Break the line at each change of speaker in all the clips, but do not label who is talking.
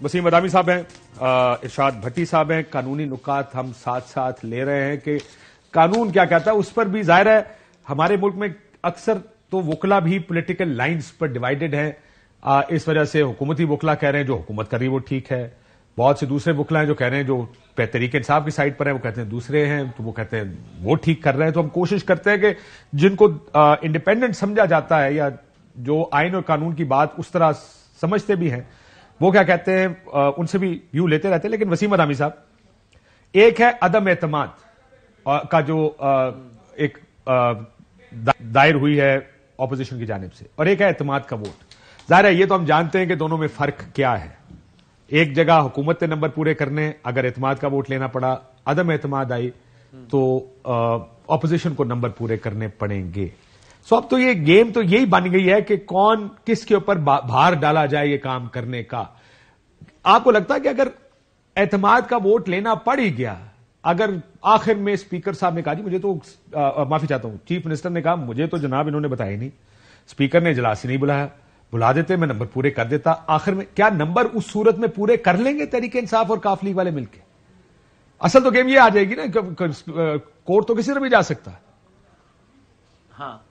वसीम बदामी साहब हैं, इरशाद भट्टी साहब हैं। कानूनी नुकात हम साथ साथ ले रहे हैं कि कानून क्या कहता है, उस पर भी जाहिर है हमारे मुल्क में अक्सर तो वकला भी पॉलिटिकल लाइंस पर डिवाइडेड हैं। इस वजह से हुकूमती वकला कह रहे हैं जो हुकूमत कर रही है वो ठीक है, बहुत से दूसरे वकला हैं जो कह रहे हैं जो तहरीक इंसाफ की साइड पर है वो कहते हैं दूसरे हैं, तो वो कहते हैं वो ठीक कर रहे हैं। तो हम कोशिश करते हैं कि जिनको इंडिपेंडेंट समझा जाता है या जो आइन और कानून की बात उस तरह समझते भी हैं वो क्या कहते हैं, उनसे भी व्यू लेते रहते हैं। लेकिन वसीम बदामी साहब, एक है अदम एतमाद का जो एक दायर हुई है ऑपोजिशन की जानिब से, और एक है एतमाद का वोट। जाहिर है ये तो हम जानते हैं कि दोनों में फर्क क्या है। एक जगह हुकूमत ने नंबर पूरे करने, अगर एतमाद का वोट लेना पड़ा, अदम एतमाद आई तो ऑपोजिशन को नंबर पूरे करने पड़ेंगे। सो अब तो ये गेम तो यही बन गई है कि कौन किसके ऊपर भार डाला जाए ये काम करने का। आपको लगता है कि अगर एतमाद का वोट लेना पड़ ही गया, अगर आखिर में स्पीकर साहब ने कहा जी मुझे तो माफी चाहता हूं, चीफ मिनिस्टर ने कहा मुझे तो जनाब इन्होंने बताया ही नहीं, स्पीकर ने इजलास ही नहीं बुलाया, बुला देते मैं नंबर पूरे कर देता, आखिर में क्या नंबर उस सूरत में पूरे कर लेंगे तहरीक इंसाफ और काफ लीग वाले मिलकर? असल तो गेम ये आ जाएगी ना, कोर्ट तो किसी तरह भी जा सकता है।
हाँ,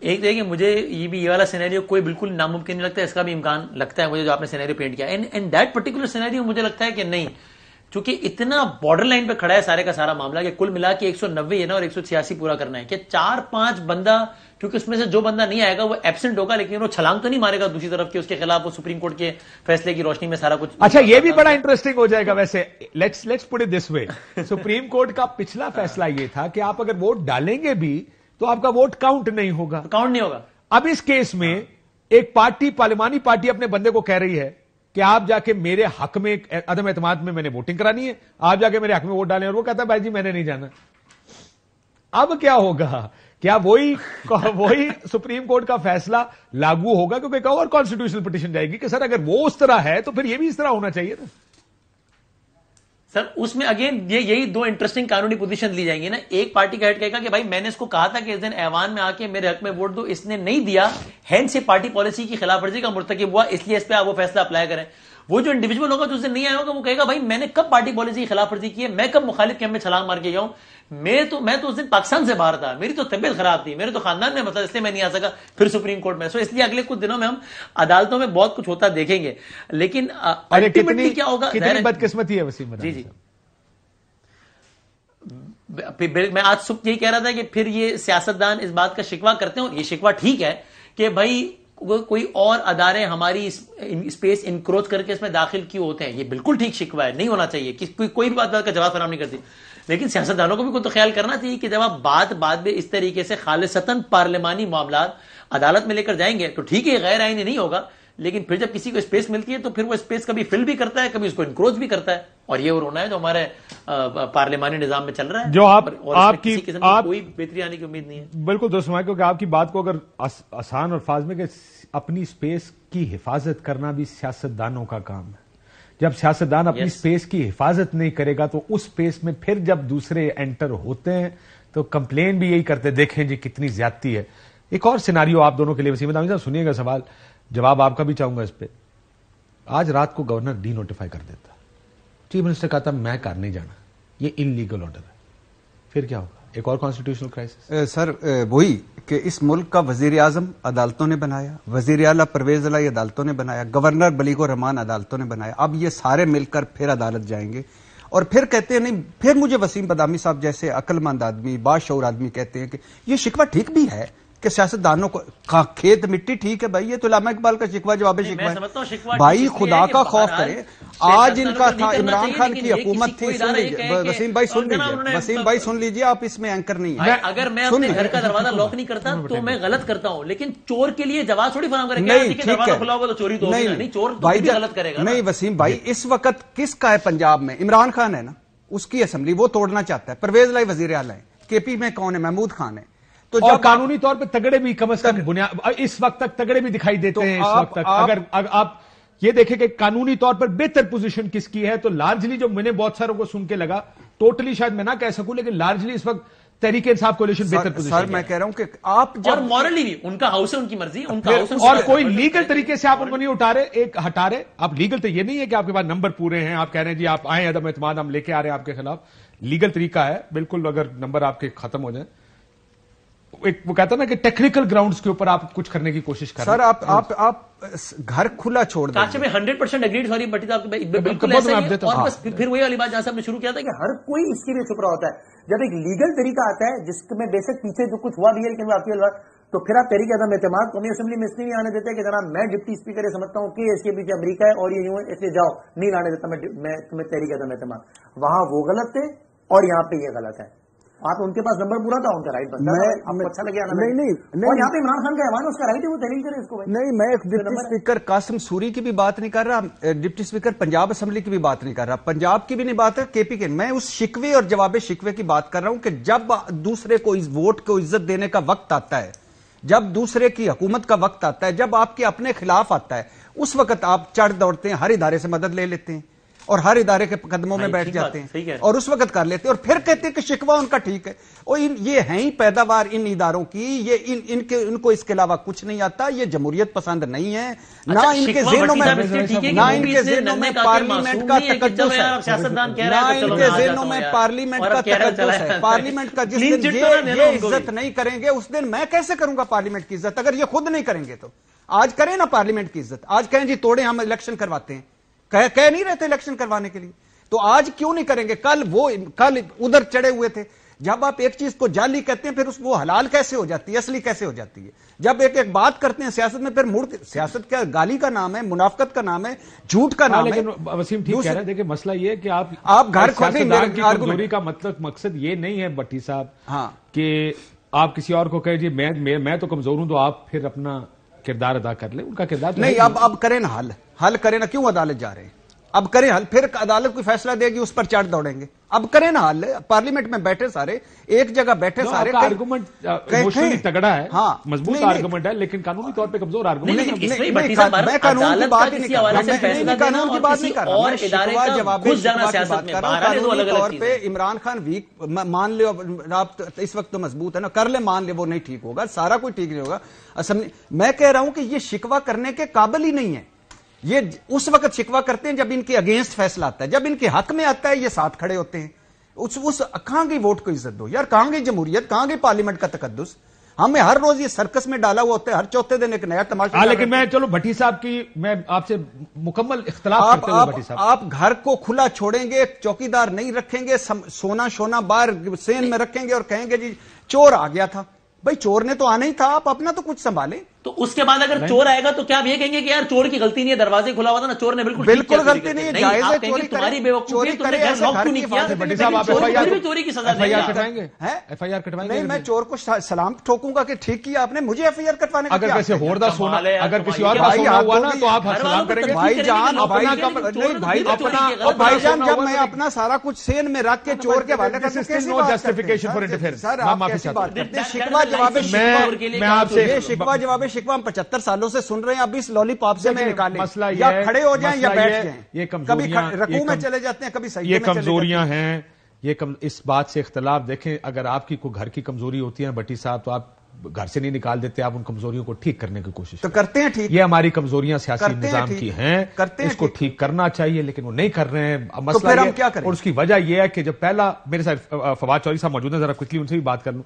एक देखिए मुझे ये वाला सिनेरियो कोई बिल्कुल नामुमकिन नहीं लगता, इसका भी इम्कान लगता है मुझे जो आपने सिनेरियो पेंट किया। इन दैट पर्टिकुलर सिनेरियो मुझे लगता है कि नहीं, क्योंकि इतना बॉर्डर लाइन पे खड़ा है सारे का सारा मामला कि कुल मिला के 190 है ना और 186 पूरा करना है कि 4-5 बंदा, क्योंकि उसमें से जो बंदा नहीं आएगा वो एब्सेंट होगा, लेकिन वो छलांग तो नहीं मारेगा दूसरी तरफ कि उसके खिलाफ वो सुप्रीम कोर्ट के फैसले की रोशनी में सारा कुछ।
अच्छा, ये भी बड़ा इंटरेस्टिंग हो जाएगा वैसे। Let's put it this way, supreme court का पिछला फैसला ये था कि आप अगर वोट डालेंगे भी तो आपका वोट काउंट नहीं होगा,
काउंट नहीं होगा।
अब इस केस में एक पार्टी, पार्लिमानी पार्टी अपने बंदे को कह रही है कि आप जाके मेरे हक में, अदम एतमाद में मैंने वोटिंग करानी है, आप जाके मेरे हक में वोट डालें, और वो कहता है भाई जी मैंने नहीं जाना। अब क्या होगा? क्या वही सुप्रीम कोर्ट का फैसला लागू होगा? क्योंकि एक और कॉन्स्टिट्यूशनल पिटीशन जाएगी कि सर अगर वो उस तरह है तो फिर ये भी इस तरह होना चाहिए ना।
सर उसमें अगेन यही दो इंटरेस्टिंग कानूनी पोजीशन ली जाएंगी ना। एक पार्टी का हेड कहेगा कि भाई मैंने इसको कहा था कि इस दिन ऐवान में आके मेरे हक में वोट दो, इसने नहीं दिया, हेंस से पार्टी पॉलिसी की खिलाफवर्जी का मुर्तकिब हुआ, इसलिए इस पे आप वो फैसला अप्लाई करें। वो जो इंडिविजुअल होगा जो उस दिन नहीं आया होगा वो कहेगा भाई मैंने कब पार्टी पॉलिसी की खिलाफवर्जी की है, मैं कब मुखालिफ कैंप में छलांग मार के गया हूं, मैं तो उस दिन पाकिस्तान से बाहर था, मेरी तो तबीयत खराब थी, मेरे तो खानदान में मसला, इसलिए मैं नहीं आ सका फिर सुप्रीम कोर्ट में। सो इसलिए अगले कुछ दिनों में हम अदालतों में बहुत कुछ होता देखेंगे। लेकिन अल्टीमेटली क्या होगा,
कितनी बदकिस्मती है वसीम।
जी मैं आज सुबह यही कह रहा था कि फिर ये सियासतदान इस बात का शिकवा करते हैं, ये शिकवा ठीक है कि भाई कोई और अदारे हमारी स्पेस इंक्रोच करके इसमें दाखिल क्यों होते हैं, ये बिल्कुल ठीक शिकवा है, नहीं होना चाहिए कि कोई भी बात का जवाब फराहम नहीं करती। लेकिन सियासतदानों को भी कुछ तो ख्याल करना चाहिए कि जब आप बात में इस तरीके से खालिसतन पार्लिमानी मामलात अदालत में लेकर जाएंगे तो ठीक है गैर आईनी नहीं होगा, लेकिन फिर जब किसी को स्पेस मिलती है तो फिर वो स्पेस कभी फिल भी करता है, कभी उसको इंक्रोच भी करता है, और ये वो रोना है जो हमारे पार्लिमानी निजाम में चल रहा है,
जो
आपकी कोई बेहतरी आने की उम्मीद नहीं है।
बिल्कुल दोस्तों, क्योंकि आपकी बात को अगर आसान और फाज में कि अपनी स्पेस की हिफाजत करना भी सियासतदानों का काम है। जब सियासतदान अपनी स्पेस की हिफाजत नहीं करेगा तो उस स्पेस में फिर जब दूसरे एंटर होते हैं तो कंप्लेन भी यही करते, देखें जी कितनी ज्यादती है। एक और सिनारियो आप दोनों के लिए, वसीम बदामी साहब सुनिएगा, सवाल जवाब आपका भी चाहूंगा इस पे। आज रात को गवर्नर डी नोटिफाई कर देता, चीफ मिनिस्टर कहता मैं घर नहीं जाना, ये इनलीगल ऑर्डर है, फिर क्या होगा? एक और कॉन्स्टिट्यूशनल क्राइसिस।
सर वही कि इस मुल्क का वजीर आजम अदालतों ने बनाया, वजीर आला परवेज अलाई अदालतों ने बनाया, गवर्नर बलीगो रहमान अदालतों ने बनाया, अब ये सारे मिलकर फिर अदालत जाएंगे और फिर कहते हैं नहीं, फिर मुझे वसीम बदामी साहब जैसे अक्लमंद आदमी, बाशऊर आदमी कहते हैं कि ये शिकवा ठीक भी है कि सियासतदानों को खेत मिट्टी ठीक है भाई, ये तो उल्लामा इकबाल का शिकवा जवाब शिकवा भाई, खुदा का खौफ करे। आज इनका था इमरान खान की हुकूमत थी, सुन लीजिए वसीम भाई, सुन लीजिए वसीम भाई, सुन लीजिए, आप इसमें एंकर नहीं है।
अगर मैं अपने घर का दरवाजा लॉक नहीं करता तो मैं गलत करता हूं, लेकिन चोर के लिए जवाब थोड़ी फराहम करेंगे। नहीं ठीक है, खुला होगा तो चोरी तो नहीं, चोर भाई गलत करेगा।
नहीं वसीम भाई, इस वक्त किसका है पंजाब में? इमरान खान है ना, उसकी असेंबली वो तोड़ना चाहता है, परवेज लाई वजीर आला है, केपी में कौन है? महमूद खान है।
तो जब कानूनी तौर पे तगड़े भी कम से कम बुनियाद इस वक्त तक तगड़े भी दिखाई देते हैं। इस वक्त तक अगर आप ये देखें कि कानूनी तौर पर बेहतर पोजीशन किसकी है, तो लार्जली जो मैंने बहुत सारों को सुन के लगा, टोटली शायद मैं ना कह सकूं, लेकिन लार्जली इस वक्त तहरीक इंसाफ कोalition बेहतर पोजीशन
सर मैं कह रहा हूं कि आप जब
اور مورلی بھی ان کا ہاؤس ہے, ان کی مرضی, ان کا ہاؤس ہے.
اور کوئی لیگل طریقے سے آپ ان کو نہیں ہٹا رہے. آپ لیگل تو یہ نہیں ہے کہ آپ کے پاس نمبر پورے ہیں, آپ کہہ رہے ہیں جی آپ آئیں عدم اعتماد ہم لے کے آ رہے ہیں آپ کے خلاف. لیگل طریقہ ہے بالکل, اگر نمبر آپ کے ختم ہو جائیں, ایک وہ کہتا ہے نا کہ ٹیکنیکل گراؤنڈز کے اوپر آپ کچھ کرنے کی کوشش کر رہے ہیں.
سر آپ گھر کھلا چھوڑ دیں.
کاشف میں 100% اگریڈ, سوری بٹی صاحب, بالکل ایسا ہی ہے. اور بس پھر وہی والی بات جہاں سے ہم نے شروع کیا تھا کہ ہر کوئی اس کے لیے چھپ رہا ہوتا ہے. جب ایک لیگل طریقہ آتا ہے جس میں بے شک پیچھے جو کچھ ہوا بھی ہے لیکن وہ آپ کی, تو پھر آپ تحریک عدم اعتماد قومی اسمبلی میں اس لیے نہیں آنے دیتے کہ جناب میں ڈپٹی اسپیکر یہ سمجھتا ہوں کہ اس کے پیچھے امریکہ ہے اور یہ یوں ہے اس لیے جاؤ, نہیں لانے دیتا میں تمہیں تحریک عدم اعتماد. وہاں وہ غلط تھے اور یہاں پہ یہ غلط ہے. آپ ان کے پاس نمبر پورا تھا, ان کا رائٹ بنتا ہے, آپ کو اچھا لگے نہیں. اور یہاں پہ عمران خان کا ایوان ہے, اس کا رائٹ ہے وہ تحلیل کرے اس کو.
نہیں, میں ایک ڈپٹی اسپیکر قاسم سوری کی بھی بات نہیں کر رہا, ڈپٹی اسپیکر پنجاب اسمبلی کی بھی بات نہیں کر رہا, پنجاب کی بھی نہیں بات ہے, کے پی کے. میں اس شکوے اور جواب شکوے کی بات کر رہا ہوں کہ جب دوسرے کو ووٹ کو عزت دینے کا وقت آتا ہے, جب دوسرے کی حکومت کا وقت آتا ہے, جب آپ کے اپنے خلاف آتا ہے, اس وقت آپ چڑھ دوڑتے ہیں, ہر ادارے سے مدد لے لیتے ہیں اور ہر ادارے کے قدموں میں بیٹھ جاتے ہیں اور اس وقت کر لیتے ہیں اور پھر کہتے ہیں کہ شکوہ ان کا ٹھیک ہے. اور یہ ہیں ہی پیداوار ان اداروں کی, یہ ان کو اس کے علاوہ کچھ نہیں آتا, یہ جمہوریت پسند نہیں ہے, نہ ان کے ذہنوں میں پارلیمنٹ کا تقدس ہے, نہ ان کے ذہنوں میں پارلیمنٹ کا تقدس ہے. پارلیمنٹ کا جس دن یہ عزت نہیں کریں گے اس دن میں کیسے کروں گا پارلیمنٹ کی عزت؟ اگر یہ خود نہیں کریں گے تو آج کریں نا پارلیمنٹ کی عزت. آج کہیں جی توڑیں ہم الیکشن کرواتے ہیں, کہہ نہیں رہتے الیکشن کروانے کے لیے, تو آج کیوں نہیں کریں گے؟ کل ادھر چڑھے ہوئے تھے. جب آپ ایک چیز کو جعلی کہتے ہیں پھر وہ حلال کیسے ہو جاتی ہے, اصلی کیسے ہو جاتی ہے؟ جب ایک بات کرتے ہیں سیاست میں, پھر سیاست کیا گالی کا نام ہے, منافقت کا نام ہے, جھوٹ کا نام ہے.
لیکن وسیم ٹھیک کہہ رہے ہیں, دیکھیں مسئلہ یہ ہے کہ آپ
گھر
کی کمزوری کا مقصد یہ نہیں ہے بٹی صاحب
ہاں
کہ آپ کسی اور کو کہیں جی میں تو کمزور ہوں تو آپ پھر اپنا کردار ادا کر لیں. ان کا کردار
نہیں, اب کریں نا حل کریں نا, کیوں عدالت جا رہے ہیں؟ اب کریں حل, پھر عدالت کوئی فیصلہ دے گی اس پر چڑھ دوڑیں گے. اب کریں نا حل, پارلیمنٹ میں بیٹھے سارے, ایک جگہ بیٹھے سارے.
آرگومنٹ ایموشنلی تگڑا ہے, مضبوط آرگومنٹ ہے, لیکن قانونی طور پہ کمزور آرگومنٹ ہے.
میں قانون کی بات نہیں کر رہا, قانون کی بات نہیں کر رہا, میں شکوہ جواب شکوہ کی بات کر رہا ہوں. قانونی طور پہ عمران خان ویک, مان لے آپ اس وقت تو مضبوط ہے نا, کر لے, مان لے وہ نہیں ٹھیک ہوگا, سارا کوئی ٹھیک نہیں ہوگا. میں کہہ رہا ہوں کہ یہ شکوہ کرنے کے قابل ہی نہیں ہے. یہ اس وقت شکوہ کرتے ہیں جب ان کے اگینسٹ فیصلہ آتا ہے, جب ان کے حق میں آتا ہے یہ ساتھ کھڑے ہوتے ہیں. کہاں گئی ووٹ کو عزت دو یار, کہاں گئی جمہوریت, کہاں گئی پارلیمنٹ کا تقدس؟ ہمیں ہر روز یہ سرکس میں ڈالا ہوا ہوتا ہے, ہر چوتھے دن ایک نیا تماشا.
لیکن میں چلو بھٹی صاحب کی میں آپ سے مکمل اختلاف کرتے ہوئے بھٹی صاحب,
آپ گھر کو کھلا چھوڑیں گے, چوکیدار نہیں رکھیں گے, سونا شونا باہر سین میں رکھیں گے اور کہیں گے جی چور آ گیا تھا. بھائی چور نے تو آنا ہی تھا, آپ اپنا تو کچھ سنبھالیں.
تو اس کے بعد اگر چور آئے گا تو کیا آپ یہ کہیں گے کہ یار چور کی غلطی نہیں ہے, دروازے کھلا ہوا تھا نا, چور نے
بالکل غلطی نہیں ہے, جائز ہے چوری
تمہاری بے وقوفی, تم نے گھر لاک کیوں نہیں کیا؟
بھٹی صاحب آپ
چوری کی سزا
کٹوائیں گے, ایف آئی آر کٹوائیں گے.
نہیں, میں چور کو سلام ٹھوکوں گا کہ ٹھیک کیا آپ نے, مجھے ایف آئی آر کٹوانے کا
اگر کسی اور کا سونا, اگر کسی اور کا سونا ہوا نا تو آپ سلام کریں گے.
بھائی جان جب میں اپنا سارا کچھ سین میں رکھ کے چور کے حوالے کرنے سے
نو جسٹیفیکیشن فار انٹرفیئرنس.
سر آپ کیسی بات کرتے ہیں؟ شکوہ جواب
میں آپ سے
شکوہ جواب شکوہ ہم 75 سالوں سے سن رہے ہیں, اب اس لالی پاپ سے میں نکالیں,
مسئلہ
یا کھڑے ہو جائیں یا بیٹھ جائیں.
یہ
کبھی رکوع میں چلے جاتے ہیں, کبھی سجدے میں چلے جاتے ہیں.
یہ کمزوریاں ہیں, یہ اس بات سے اختلاف. دیکھیں اگر آپ کی کوئی گھر کی کمزوری ہوتی ہے بٹی صاحب تو آپ گھر سے نہیں نکال دیتے, آپ ان کمزوریوں کو ٹھیک کرنے کی کوشش
تو کرتے ہیں. ٹھیک,
یہ ہماری کمزوریاں سیاسی نظام کی ہیں, اس کو ٹھیک کرنا چاہیے لیکن وہ نہیں کر رہے ہیں. مسئلہ ہم کیا کریں, اور اس کی وجہ یہ ہے کہ جب پہلا, میرے ساتھ فواد چودھری صاحب موجود ہیں, ذرا کوئکلی ان سے بھی بات کر لوں.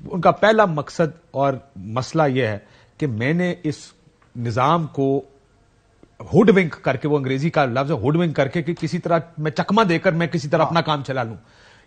ان کا پہلا مقصد اور مسئلہ یہ ہے کہ میں نے اس نظام کو ہوڈ ونک کر کے, وہ انگریزی کا لفظ ہے ہوڈ ونک کر کے, کہ کسی طرح میں چکمہ دے کر میں کسی طرح اپنا کام چلا لوں.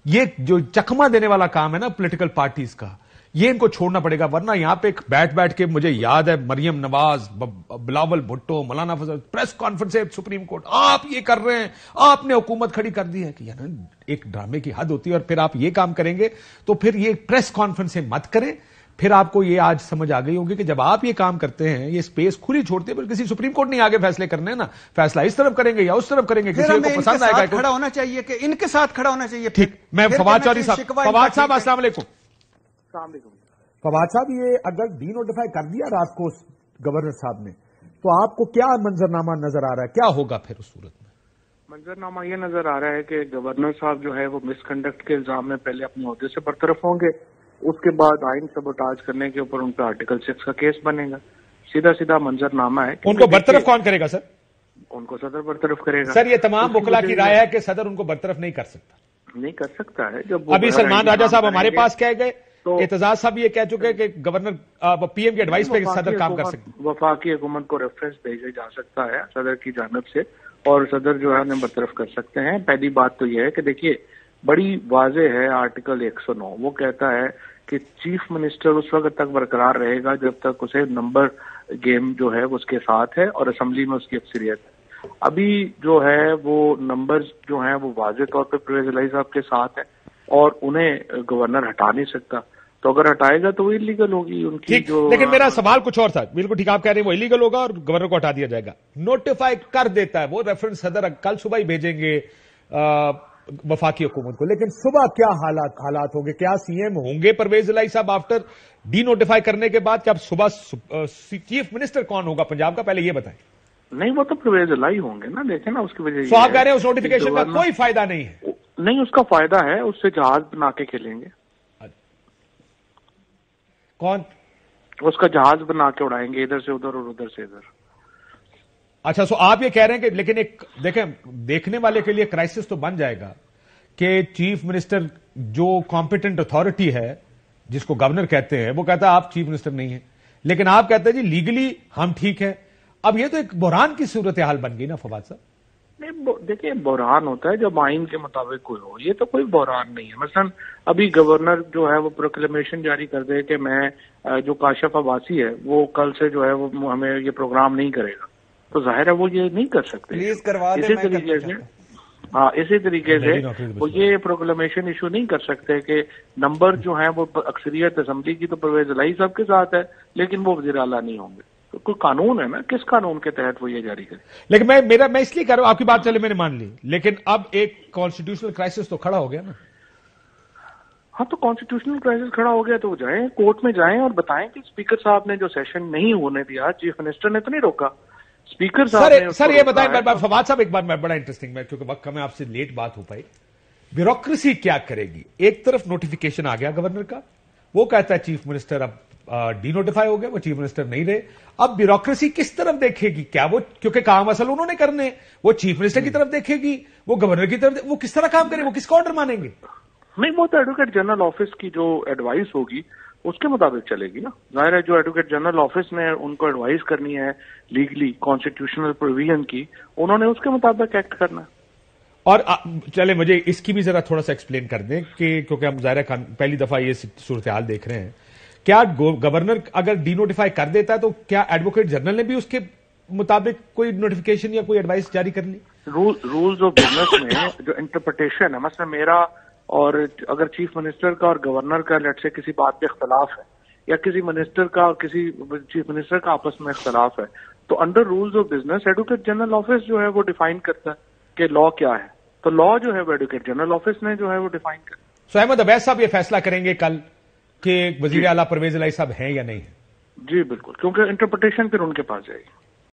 یہ جو چکمہ دینے والا کام ہے نا پولیٹیکل پارٹیز کا, یہ ان کو چھوڑنا پڑے گا. ورنہ یہاں پہ بیٹھ کے مجھے یاد ہے مریم نواز, بلاول بھٹو, مولانا فضل, پریس کانفرنس ہے سپریم کورٹ, آپ یہ کر رہے ہیں, آپ نے حکومت کھڑی کر دی ہے. کہ یار ایک ڈرامے کی حد ہوتی ہے, اور پھر آپ یہ کام کریں گے تو پھر یہ پریس کانفرنس مت کریں. پھر آپ کو یہ آج سمجھ آ گئی ہوگی کہ جب آپ یہ کام کرتے ہیں, یہ اسپیس کھلی چھوڑتے ہیں, پھر کسی سپریم کورٹ نہیں آگے فیصلے کرنے ہیں نا, فیصلہ اس طرف کریں گے یا اس طرف کریں گے, کسی کو پسند آئے گا.
کھڑا ہونا چاہیے کہ ان کے ساتھ کھڑا ہونا چاہیے.
ٹھیک, میں فواد چودھری صاحب, فواد صاحب السلام علیکم.
السلام علیکم.
فواد صاحب, یہ اگر ڈی نوٹیفائی کر دیا رات کو گورنر صاحب نے, تو آپ کو کیا منظرنامہ نظر آ رہا ہے, کیا ہوگا پھر اس صورت میں؟
منظرنامہ یہ نظر آ رہا ہے کہ گورنر صاحب جو ہے وہ مس کنڈکٹ کے الزام میں پہلے اپنے عہدے سے برطرف ہوں گے, उसके बाद आइन सबोटाज करने के ऊपर उन पर आर्टिकल 6 का केस बनेगा। सीधा सीधा मंजरनामा है।
उनको बरतरफ कौन करेगा सर?
उनको सदर बरतरफ करेगा।
सर ये तमाम वकला की राय है कि सदर उनको बरतरफ नहीं कर सकता।
नहीं कर सकता है। जब
अभी सलमान राजा साहब हमारे पास कह गए,
तो
एतजाज साहब ये कह चुके हैं कि गवर्नर पीएम की एडवाइस पे सदर काम कर सकते हैं।
वफाकी हुकूमत को रेफरेंस भेजा जा सकता है सदर की जानिब से, और सदर जो है उन्हें बरतरफ कर सकते हैं। पहली बात तो यह है कि देखिए बड़ी वाज़ेह है आर्टिकल 109, वो कहता है कि चीफ मिनिस्टर उस वक्त तक बरकरार रहेगा जब तक उसे नंबर गेम जो है उसके साथ है और असेंबली में उसकी अक्सरियत है। अभी जो है वो नंबर्स जो हैं वो वाज़ेह तौर पर परवेज इलाही साहब के साथ है और उन्हें गवर्नर हटा नहीं सकता। तो अगर हटाएगा तो वो इलीगल होगी उनकी जो। लेकिन
मेरा सवाल कुछ और था। बिल्कुल ठीक आप कह रहे हैं, वो इलीगल होगा और गवर्नर को हटा दिया जाएगा। नोटिफाई कर देता है वो रेफरेंस सदर कल सुबह ही भेजेंगे वफाकी हुकूमत को, लेकिन सुबह क्या हालात होंगे? क्या सीएम होंगे परवेज इलाही साहब आफ्टर डी नोटिफाई करने के बाद? क्या सुबह चीफ मिनिस्टर कौन होगा पंजाब का, पहले ये बताएं।
नहीं, वो तो परवेज इलाही होंगे ना, देखें ना उसकी वजह।
तो आप कह रहे हैं उस नोटिफिकेशन का कोई फायदा नहीं है?
नहीं, उसका फायदा है, उससे जहाज बना के खेलेंगे।
कौन?
उसका जहाज बना के उड़ाएंगे, इधर से उधर और उधर से इधर।
अच्छा, सो आप ये कह रहे हैं कि लेकिन एक देखें, देखने वाले के लिए क्राइसिस तो बन जाएगा कि चीफ मिनिस्टर जो कॉम्पिटेंट अथॉरिटी है जिसको गवर्नर कहते हैं, वो कहता है आप चीफ मिनिस्टर नहीं है, लेकिन आप कहते हैं जी लीगली हम ठीक है। अब ये तो एक बहरान की सूरत हाल बन गई ना फवाद साहब।
नहीं, देखिए बहरान होता है जब आइन के मुताबिक कोई हो, ये तो कोई बहरान नहीं है। मसलन अभी गवर्नर जो है वो प्रोक्लेमेशन जारी कर दे कि मैं जो काशिफ अब्बासी है वो कल से जो है वो हमें ये प्रोग्राम नहीं करेगा, तो जाहिर है वो ये नहीं कर सकते।
प्लीज करवा दें।
इसी तरीके से इसी तरीके से वो ये प्रोक्लेमेशन इशू नहीं कर सकते कि नंबर जो है वो अक्सरियत असेंबली की तो परवेज इलाही साहब के साथ है, लेकिन वो वज़ीर आला नहीं होंगे। तो कोई कानून है ना, किस कानून के तहत वो ये जारी करे?
लेकिन मैं इसलिए कर रहा हूं, आपकी बात चले मैंने मान ली, लेकिन अब एक कॉन्स्टिट्यूशनल क्राइसिस तो खड़ा हो गया ना।
हाँ, तो कॉन्स्टिट्यूशनल क्राइसिस खड़ा हो गया तो जाएं कोर्ट में जाएं और बताएं कि स्पीकर साहब ने जो सेशन नहीं होने दिया, चीफ मिनिस्टर ने तो नहीं रोका, स्पीकर साहब ने।
सर ये बताएं फवाद साहब, एक बात मैं बड़ा इंटरेस्टिंग है क्योंकि वक्त कम है, आपसे लेट बात हो पाई। ब्यूरोक्रेसी क्या करेगी? एक तरफ नोटिफिकेशन आ गया गवर्नर का, वो कहता है चीफ मिनिस्टर अब डी नोटिफाई हो गया, वो चीफ मिनिस्टर नहीं रहे। अब ब्यूरोक्रेसी किस तरफ देखेगी? क्या वो, क्योंकि काम असल उन्होंने करने, वो चीफ मिनिस्टर की तरफ देखेगी, वो गवर्नर की तरफ, वो किस तरह काम करेंगे, वो किसका ऑर्डर मानेंगे?
नहीं, वो तो एडवोकेट जनरल ऑफिस की जो एडवाइस होगी उसके मुताबिक चलेगी ना। जाहिर है जो एडवोकेट जनरल ऑफिस ने उनको एडवाइस करनी है लीगली कॉन्स्टिट्यूशनल प्रोविजन की, उन्होंने उसके मुताबिक एक्ट करना है।
और चले मुझे इसकी भी जरा थोड़ा सा एक्सप्लेन कर दें कि क्योंकि हम जाहिर है पहली दफा ये सूरत हाल देख रहे हैं, क्या गवर्नर अगर डी नोटिफाई कर देता है तो क्या एडवोकेट जनरल ने भी उसके मुताबिक कोई नोटिफिकेशन या कोई एडवाइस जारी कर ली?
रूल्स ऑफ बिजनेस में जो इंटरप्रिटेशन है, मतलब मेरा और अगर चीफ मिनिस्टर का और गवर्नर का लेट से किसी बात पे इख्तलाफ है, या किसी मिनिस्टर का और किसी चीफ मिनिस्टर का आपस में इख्तलाफ है, तो under rules of business advocate general office जो है वो डिफाइन करता है कि लॉ क्या है। तो लॉ जो है वो एडवोकेट जनरल ऑफिस ने जो है वो डिफान कर।
सो अहमद अवैस साहब ये फैसला करेंगे कल कि वजीर आला परवेज इलाही साहब हैं या नहीं है?
जी बिल्कुल, क्योंकि इंटरप्रिटेशन फिर उनके पास जाएगी।